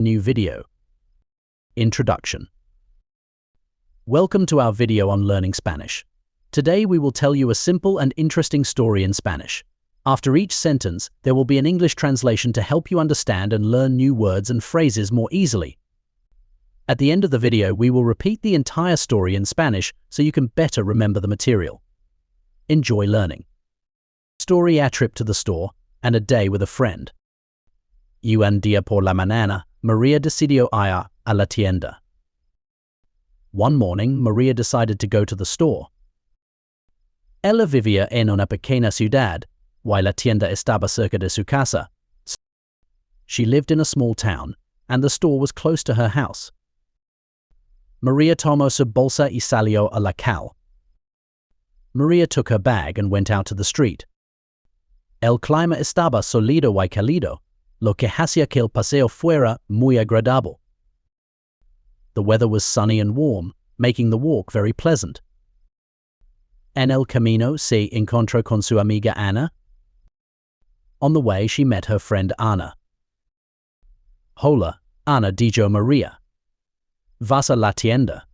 New video. Introduction. Welcome to our video on learning Spanish. Today we will tell you a simple and interesting story in Spanish. After each sentence, there will be an English translation to help you understand and learn new words and phrases more easily. At the end of the video, we will repeat the entire story in Spanish so you can better remember the material. Enjoy learning. Story: a trip to the store and a day with a friend. Un día por la mañana, María decidió ir a la tienda. One morning, María decided to go to the store. Ella vivía en una pequeña ciudad, y la tienda estaba cerca de su casa. She lived in a small town, and the store was close to her house. María tomó su bolsa y salió a la calle. María took her bag and went out to the street. El clima estaba soleado y cálido, lo que hacía que el paseo fuera muy agradable. The weather was sunny and warm, making the walk very pleasant. En el camino se encontró con su amiga Ana. On the way, she met her friend Ana. Hola, Ana, dijo María. ¿Vas a la tienda?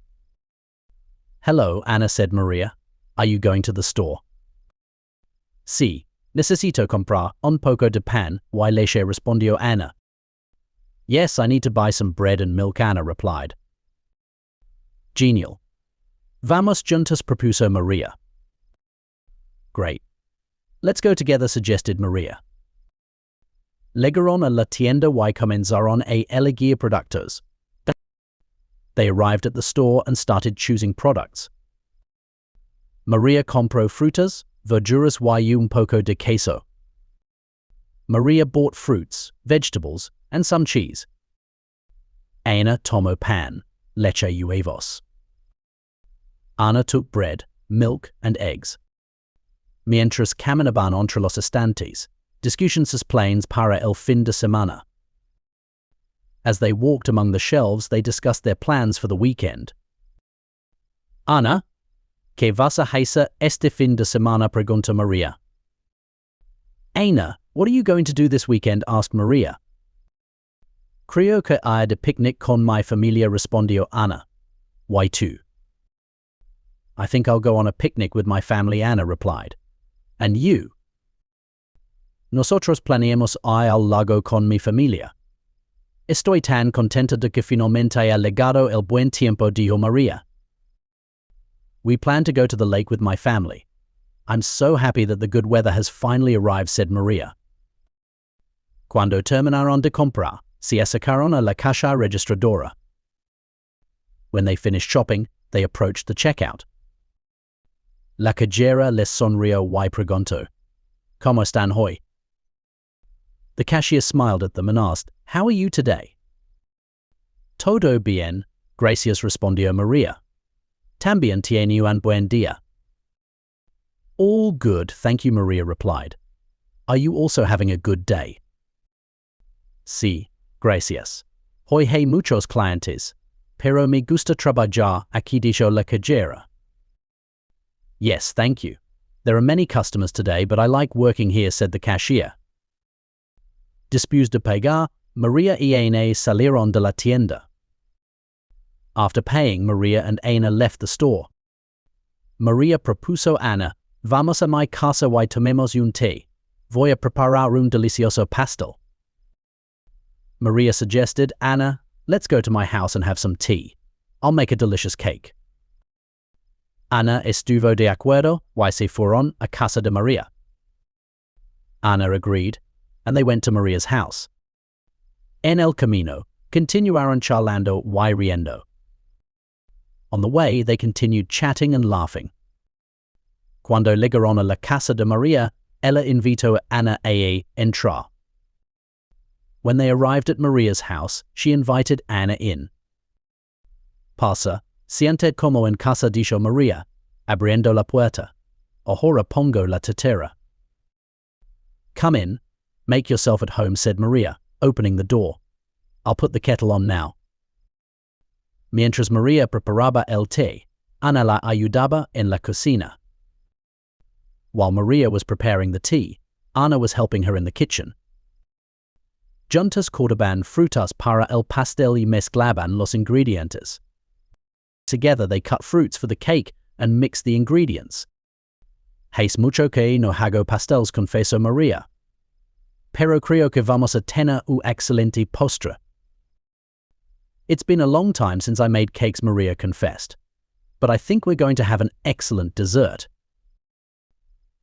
Hello, Ana, said María. Are you going to the store? Sí. Necesito comprar un poco de pan y leche, respondió Ana. Yes, I need to buy some bread and milk, Ana replied. Genial. Vamos juntos, propuso María. Great. Let's go together, suggested María. Llegaron a la tienda y comenzaron a elegir productos. They arrived at the store and started choosing products. María compró frutas, verduras y un poco de queso. María bought fruits, vegetables, and some cheese. Ana tomó pan, leche y huevos. Ana took bread, milk, and eggs. Mientras caminaban entre los estantes, discutían sus planes para el fin de semana. As they walked among the shelves, they discussed their plans for the weekend. Ana, ¿qué vas a hacer este fin de semana?, preguntó María. Ana, what are you going to do this weekend?, asked María. Creo que iré de picnic con mi familia, respondió Ana. Why tú? I think I'll go on a picnic with my family, Ana replied. And you? Nosotros planeamos ir al lago con mi familia. Estoy tan contenta de que finalmente ha llegado el buen tiempo, dijo María. We plan to go to the lake with my family. I'm so happy that the good weather has finally arrived, said María. Cuando terminaron de comprar, se acercaron a la caja registradora. When they finished shopping, they approached the checkout. La cajera les sonrió y preguntó, ¿Cómo están hoy? The cashier smiled at them and asked, How are you today? Todo bien, gracias, respondió María. También tiene un buen día. All good, thank you, María replied. Are you also having a good day? Sí, gracias. Hoy hay muchos clientes, pero me gusta trabajar aquí, dijo la cajera. Yes, thank you. There are many customers today, but I like working here, said the cashier. Después de pagar, María y Ana salieron de la tienda. After paying, María and Ana left the store. María propuso Ana, vamos a mi casa y tomemos un té. Voy a preparar un delicioso pastel. María suggested, Ana, let's go to my house and have some tea. I'll make a delicious cake. Ana estuvo de acuerdo y se fueron a casa de María. Ana agreed, and they went to María's house. En el camino, continuaron charlando y riendo. On the way, they continued chatting and laughing. Cuando llegaron a la casa de María, ella invitó a Ana a entrar. When they arrived at María's house, she invited Ana in. Pasa, siente como en casa, dijo María, abriendo la puerta. Ahora pongo la tetera. Come in. Make yourself at home, said María, opening the door. I'll put the kettle on now. Mientras María preparaba el té, Ana la ayudaba en la cocina. While María was preparing the tea, Ana was helping her in the kitchen. Juntas cortaban frutas para el pastel y mezclaban los ingredientes. Together they cut fruits for the cake and mixed the ingredients. Hace mucho que no hago pastéis, confesó María. Pero creo que vamos a tener un excelente postre. It's been a long time since I made cakes, Maria confessed. But I think we're going to have an excellent dessert.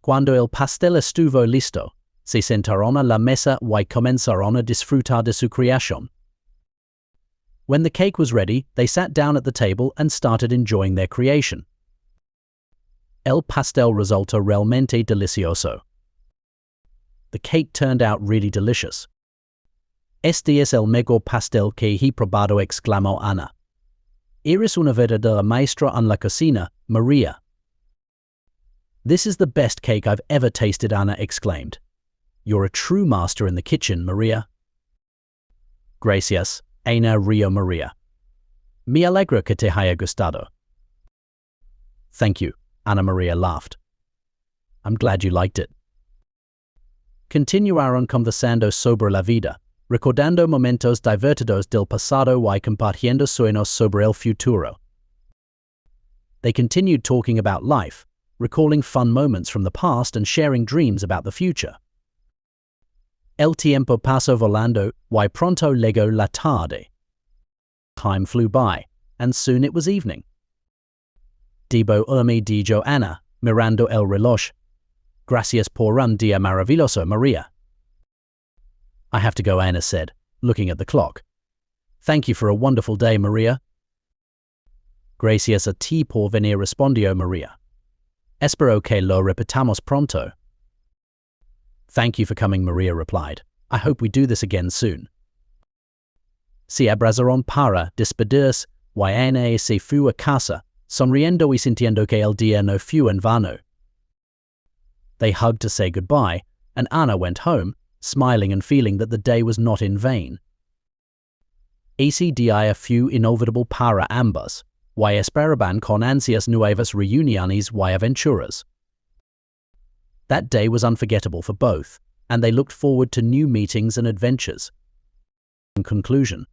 Cuando el pastel estuvo listo, se sentaron a la mesa y comenzaron a disfrutar de su creación. When the cake was ready, they sat down at the table and started enjoying their creation. El pastel resultó realmente delicioso. The cake turned out really delicious. Este es el mejor pastel que he probado, exclamó Ana. Eres una verdadera maestra en la cocina, Maria. This is the best cake I've ever tasted, Ana exclaimed. You're a true master in the kitchen, Maria. Gracias, Ana Rio Maria. Me alegra que te haya gustado. Thank you, Ana Maria laughed. I'm glad you liked it. Continuaron conversando sobre la vida, recordando momentos divertidos del pasado y compartiendo sueños sobre el futuro. They continued talking about life, recalling fun moments from the past and sharing dreams about the future. El tiempo pasó volando y pronto llegó la tarde. Time flew by, and soon it was evening. Debo irme, dijo Ana, mirando el reloj. Gracias por un día maravilloso, Maria. I have to go, Ana said, looking at the clock. Thank you for a wonderful day, Maria. Gracias a ti por venir, respondió Maria. Espero que lo repitamos pronto. Thank you for coming, Maria replied. I hope we do this again soon. Se abrazaron para despedirse y Ana se fue a casa, sonriendo y sintiendo que el día no fue en vano. They hugged to say goodbye, and Ana went home, smiling and feeling that the day was not in vain. Ese día fue inolvidable para ambas, y esperaban con ansias nuevas reuniones y aventuras. That day was unforgettable for both, and they looked forward to new meetings and adventures. In conclusion.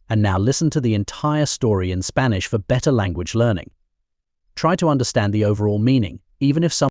And now listen to the entire story in Spanish for better language learning. Try to understand the overall meaning, even if some